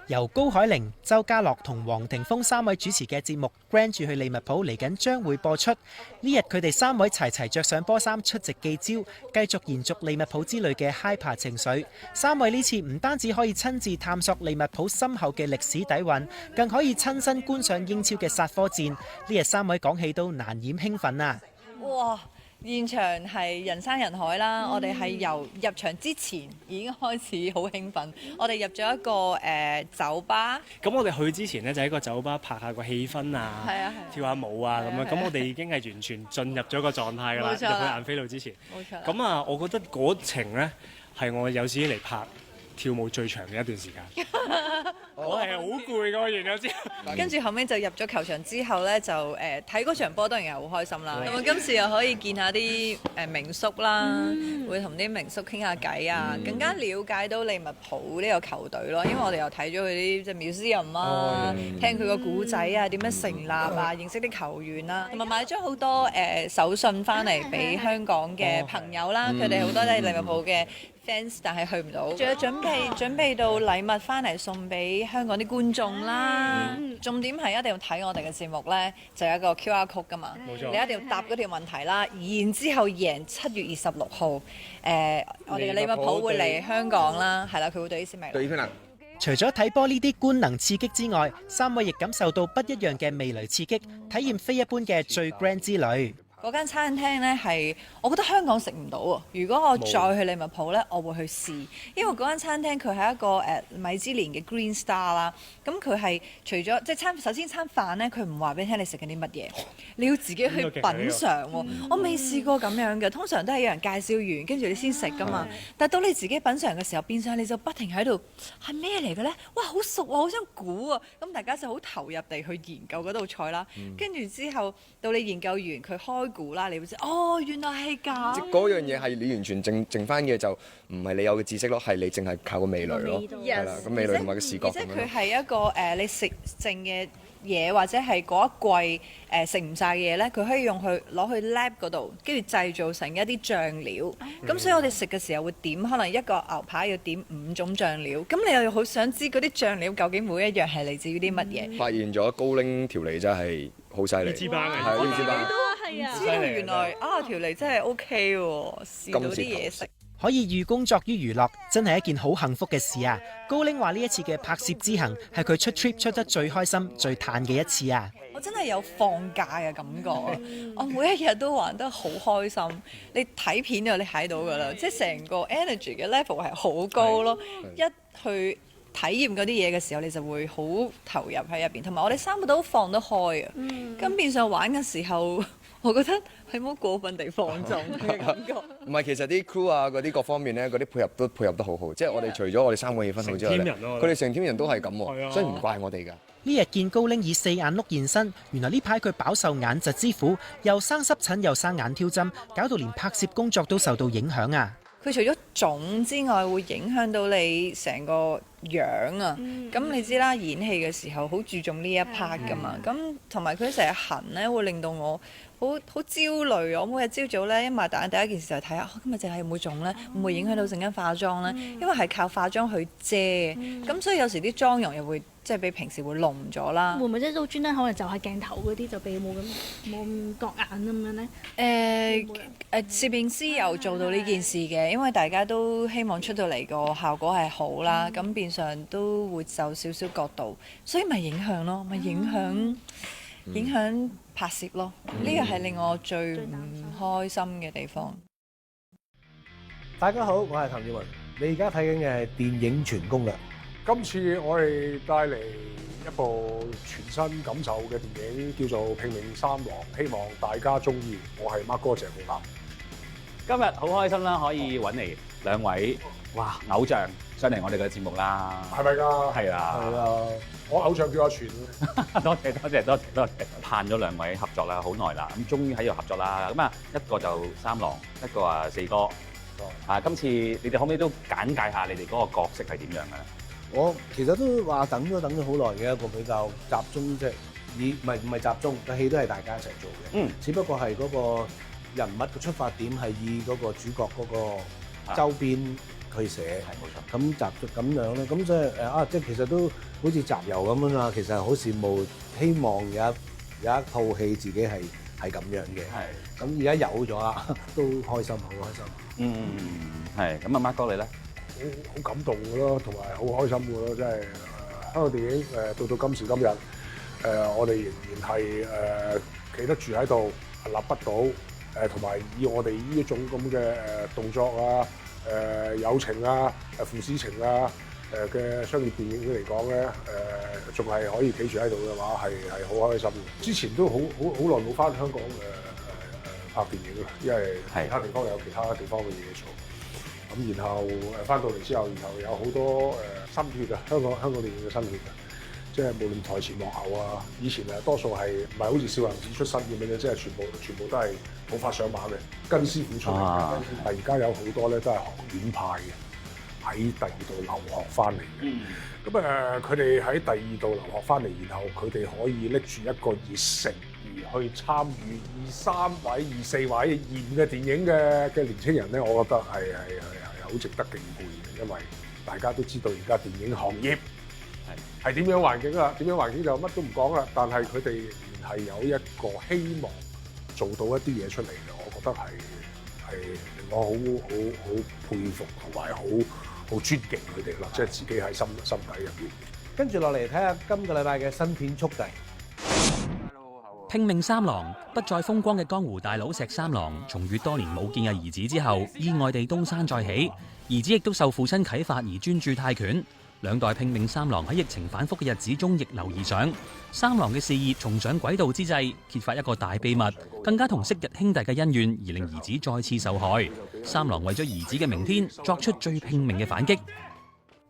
由高海寧、周家樂同黃庭鋒3位主持嘅節目《Grand 住去利物浦》嚟緊將會播出。呢日佢哋3位齊齊着上波衫出席記招，繼續延續利物浦之旅嘅 hyper 情緒。3位呢次唔單止可以親自探索利物浦深厚嘅歷史底蘊，更可以親身觀賞英超嘅煞科戰。呢日3位講起都難掩興奮啊！哇！現場係人山人海啦，我哋係由入場之前已經開始好興奮。我哋入咗一個酒吧，咁我哋去之前呢，就喺個酒吧拍下個氣氛啊，跳下舞啊咁樣。咁我哋已經係完全進入咗個狀態㗎啦。入去晏菲路之前，冇錯。咁啊，我覺得嗰程呢，係我有史以嚟拍跳舞最長嘅一段時間。我係好攰㗎，完咗之後。跟住後尾就入咗球場之後呢，就睇嗰場波當然係好開心啦。咁今次又可以見下啲名宿啦，會同啲名宿傾下偈啊，更加了解到利物浦呢個球隊咯。因為我哋又睇咗佢啲即係 museum 啊，聽佢個古仔啊，點樣成立啊，認識啲球員啦，同埋買咗好多手信翻嚟俾香港嘅朋友啦。佢哋好多都係利物浦嘅fans， 但係去唔到，仲有準備到禮物翻嚟送俾香港啲觀眾啦。重點係一定要睇我哋嘅節目呢，就有一個 QR code 噶嘛，你一定要答嗰條問題啦。然之後贏7月26號，我哋嘅利物浦會嚟香港啦，係啦，佢會對 AC 米蘭。除咗睇波呢啲官能刺激之外，3位亦感受到不一樣嘅味蕾刺激，體驗非一般嘅最 grand 之旅。嗰間餐廳呢係，我覺得香港食唔到喎。如果我再去利物浦呢，我會去試，因為嗰間餐廳佢係一個米芝蓮嘅 Green Star 啦。咁佢係除咗即係首先餐飯呢，佢唔話俾你聽你食緊啲乜嘢，你要自己去品嚐喎。我未試過咁樣嘅，通常都係有人介紹完，跟住你先食噶嘛。但係到你自己品嚐嘅時候，變相你就不停喺度係咩嚟嘅呢？哇，好熟啊，好想估啊！咁大家就好投入地去研究嗰道菜啦。跟住之後到你研究完，佢開估啦，你會知哦，原來係咁。即嗰樣嘢係你完全剩翻嘅，就唔係你有嘅知識咯，係你淨係靠個味蕾咯，係啦，個味蕾同埋個視覺咁樣。而且佢係一個你食剩嘅嘢，或者係嗰一季食唔晒嘅嘢咧，佢可以用去攞去 lab 嗰度，跟住製造成一啲醬料。咁所以我哋食嘅時候會點，可能一個牛排要點5種醬料。咁你又好想知嗰啲醬料究竟每一樣係嚟自於啲乜嘢？發現咗高拎條脷真係好犀利，支班係呢支班。知道原來條脷真係 OK 喎，試到啲嘢食。可以寓工作於娛樂，真係一件好幸福嘅事啊！高拎話呢一次嘅拍攝之行係佢出 trip 出得最開心、最嘆嘅一次啊！我真係有放假嘅感覺，我每一日都玩得好開心。你睇片就你睇到㗎啦，即係成個 energy 嘅 level 係好高咯。一去體驗嗰啲嘢嘅時候，你就會好投入喺入邊，同埋我哋3個都放得開啊。咁變相玩嘅時候，我覺得係冇過分地放縱嘅感覺。唔係，其實啲 crew 啊，嗰啲各方面咧，嗰啲配合得好好。即係我哋除咗我哋3個氣氛好之外咧，佢哋成 team 人都係咁喎，所以唔怪我哋㗎。呢日見高拎以4眼碌現身，原來呢排佢飽受眼疾之苦，又生濕疹又生眼挑針，搞到連拍攝工作都受到影響啊！佢除咗腫之外，會影響到你成個樣啊。咁你知啦，演戲嘅時候好注重呢一 part 㗎嘛。咁同埋佢成日痕咧，會令到我好焦慮。我每日朝早咧一擘大眼，第一件事就係睇下今日淨係會唔會腫咧，會唔會影響到陣間化妝咧？因為係靠化妝去遮嘅，咁所以有時啲妝容又會即係比平時會濃咗啦。會唔會即係都專登可能就係鏡頭嗰啲就俾冇咁覺眼咁樣咧？攝影師有做到呢件事嘅，因為大家都希望出到嚟個效果係好啦，咁變相都會受少少角度，所以咪影響咯，咪影響拍攝咯。呢個係令我最唔開心嘅地方。大家好，我係譚耀文，你而家睇緊嘅係電影全攻略。今次我哋帶嚟一部全新感受嘅電影，叫做《拼命三郎》，希望大家中意。我係 Mark 哥謝浩南。今日好開心啦，可以揾嚟2位偶像上嚟我哋嘅節目啦。係咪㗎？係啊，係啊，我偶像叫阿全。多謝，盼咗2位合作啦，好耐啦，咁終於喺度合作啦。咁啊，一個就三郎，一個啊四哥。今次你哋可唔可以都簡介下你哋嗰個角色係點樣嘅咧？我其實都話等咗好耐嘅一個比較集中，即係唔係集中嘅戲都係大家一齊做嘅。只不過係嗰個人物嘅出發點係以嗰個主角嗰個周邊去寫。係冇錯。咁集咁樣咧，咁即係即係其實都好似集郵咁樣啦。其實好羨慕，希望有一套戲自己係咁樣嘅。係。咁而家有咗啦，都開心，好開心。係。咁啊，Mark 哥你咧？好感動嘅咯，同埋好開心嘅咯，真係香港電影到今時今日，我哋仍然係企得住喺度，立不倒，同埋以我哋呢一種咁嘅動作啊、友情啊、父子情啊嘅商業電影嚟講咧，仲係可以企住喺度嘅話，係好開心嘅。之前都好耐冇翻香港拍電影啦，因為其他地方有其他地方嘅嘢做。咁然後翻到嚟之後，然後有好多心血啊，香港電影嘅心血啊，即係無論台前幕後啊，以前多數係唔係好似少林寺出身咁樣嘅，即係全部都係好快上馬嘅跟師傅出嚟嘅。但而家有好多咧都係學院派嘅，喺第二度留學翻嚟嘅。咁佢哋喺第二度留學翻嚟，然後佢哋可以拎住一個熱誠而去參與23位、24位演嘅電影嘅年青人咧，我覺得係好值得敬佩嘅，因為大家都知道而家電影行業係點樣環境啦，點樣環境就乜都唔講啦。但係佢哋仍然係有一個希望做到一啲嘢出嚟嘅，我覺得係令我好佩服同埋好尊敬佢哋啦，即係自己喺心底入邊。跟住落嚟睇下今個禮拜嘅新片速遞。拼命三郎不再風光嘅江湖大佬石三郎，重遇多年冇見嘅兒子之後，意外地東山再起。兒子亦都受父親啟發而專注泰拳。兩代拼命三郎喺疫情反覆嘅日子中逆流而上。三郎嘅事業重上軌道之際，揭發一個大秘密，更加同昔日兄弟嘅恩怨，而令兒子再次受害。三郎為咗兒子嘅明天，作出最拼命嘅反擊。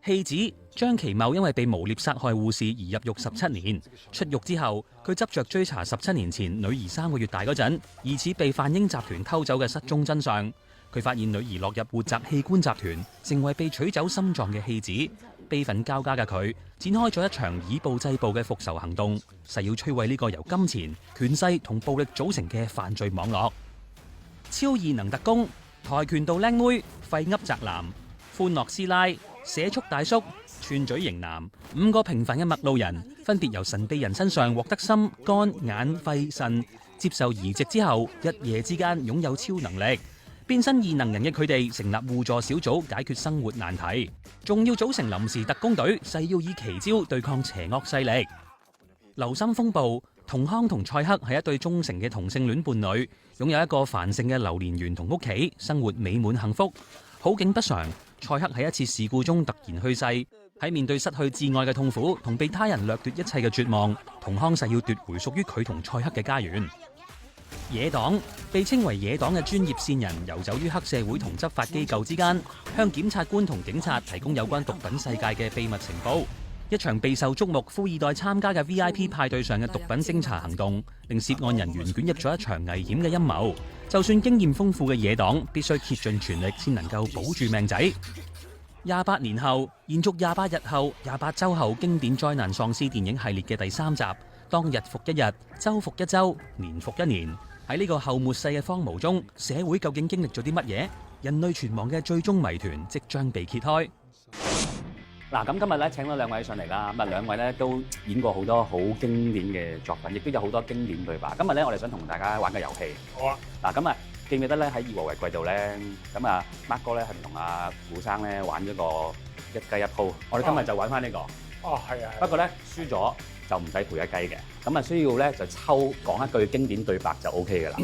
戲子張其茂因為被誣衊殺害護士而入獄17年，出獄之後，佢執着追查17年前女兒3個月大嗰陣，疑似被泛英集團偷走嘅失蹤真相。佢發現女兒落入活摘器官集團，成為被取走心臟嘅戲子。悲憤交加嘅佢，展開咗一場以暴制暴嘅復仇行動，誓要摧毀呢個由金錢、權勢同暴力組成嘅犯罪網絡。超異能特工、跆拳道靚妹、廢噏宅男、歡樂師奶、社畜大叔、串嘴型男，5個平凡嘅陌路人，分別由神秘人身上獲得心、肝、眼、肺、腎，接受移植之後，一夜之間擁有超能力。變身異能人嘅佢哋成立互助小組，解決生活難題，仲要組成臨時特工隊，誓要以奇招對抗邪惡勢力。流心風暴，同康同蔡克係一對忠誠嘅同性戀伴侶，擁有一個繁盛嘅榴蓮園同屋企，生活美滿幸福。好景不常，蔡克喺一次事故中突然去世。喺面對失去摯愛嘅痛苦同被他人掠奪一切嘅絕望，同康誓要奪回屬於佢同蔡克嘅家園。野黨被稱為野黨嘅專業線人遊走於黑社會同執法機構之間，向檢察官同警察提供有關毒品世界嘅秘密情報。一場備受矚目、富二代參加嘅 VIP 派對上嘅毒品偵查行動，令涉案人員捲入咗一場危險嘅陰謀。就算經驗豐富嘅野黨，必須竭盡全力先能夠保住命仔。28年後，延續28日後、28週後經典災難喪屍電影系列嘅第3集，當日復一日，週復一週，年復一年。喺呢個後末世嘅荒蕪中，社會究竟經歷咗啲乜嘢？人類存亡嘅最終謎團即將被揭開。嗱，咁今日咧請咗兩位上嚟啦，咁啊兩位咧都演過好多好經典嘅作品，亦都有好多經典對白。今日咧我哋想同大家玩個遊戲。好啊！嗱，咁啊記唔記得咧喺以和為貴度咧，咁啊 Mark 哥咧係同阿胡生咧玩咗個一雞一鋪。我哋今日就玩翻呢個。哦，係啊。不過咧輸咗就唔使賠一雞嘅，咁啊需要咧就講一句經典對白就 O K 嘅啦。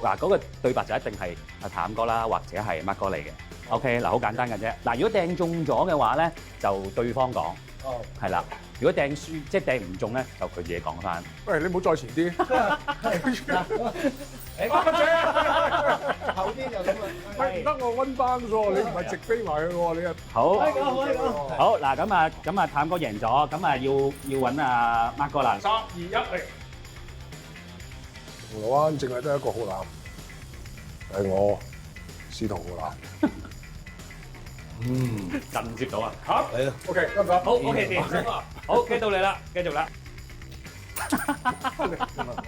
嗱，嗰個對白就一定係阿譚哥啦，或者係 Mark 哥嚟嘅。OK， 嗱好簡單嘅啫。嗱，如果掟中咗嘅話咧，就對方講。哦。係啦，如果掟輸即係掟唔中咧，就佢自己講翻。喂，你唔好再前啲。乜仔啊？後啲就咁啊。喂，唔得我溫班喎，你唔係直飛埋去喎，你啊。好。好嗱，咁啊，譚哥贏咗，咁啊要揾阿 Mark 哥啦。3、2、1，嚟。銅鑼灣淨係得一個浩南，係我司徒浩南。震接到啊！嚇，嚟啦 ，OK，得唔得？好 ，OK 先，好，跟到你啦，繼續啦。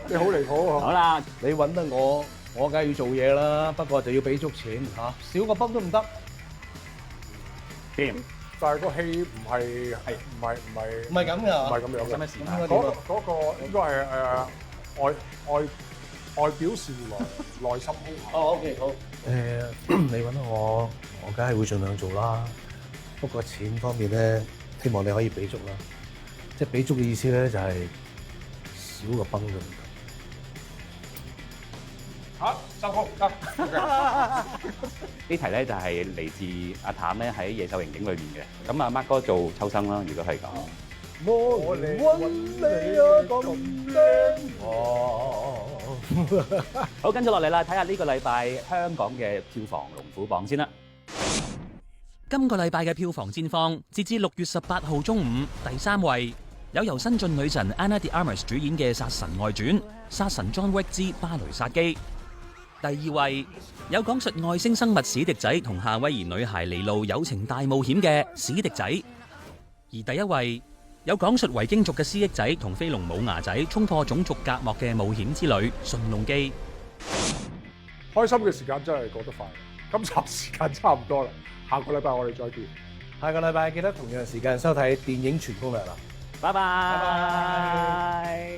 你好離譜喎！好啦，你揾得我梗係要做嘢啦，不過就要俾足錢嚇，少個泵都唔得。game。但係個戲唔係咁㗎，唔係咁樣嘅。使乜時間？嗰個應該係外表善良，內心兇狠。OK 好。你揾我梗係會盡量做啦。不過錢方面咧，希望你可以俾足啦。即係俾足嘅意思咧，就係少個崩都唔得。好，收工得。呢題咧就係嚟自阿譚咧喺《野獸刑警》裏面嘅。咁阿 Mark 哥做秋生啦，如果係咁。我嚟揾你啊，咁靚。好，跟住落嚟啦，睇下呢個禮拜香港嘅票房龍虎榜先啦。今個禮拜嘅票房戰況，截至6月18號中午，第3位有由新晉女神 Ana de Armas 主演嘅《殺神外傳：殺神 John Wick 之巴雷殺機》。第2位有講述外星生物史迪仔同夏威夷女孩尼路友情大冒險嘅《史迪仔》。而第1位有講述維京族嘅斯益仔同飛龍母牙仔衝破種族隔膜嘅冒險之旅《馴龍記》。開心嘅時間真係過得快，今集時間差唔多啦，下個禮拜我哋再見。下個禮拜記得同樣時間收睇電影全攻略啦，拜拜。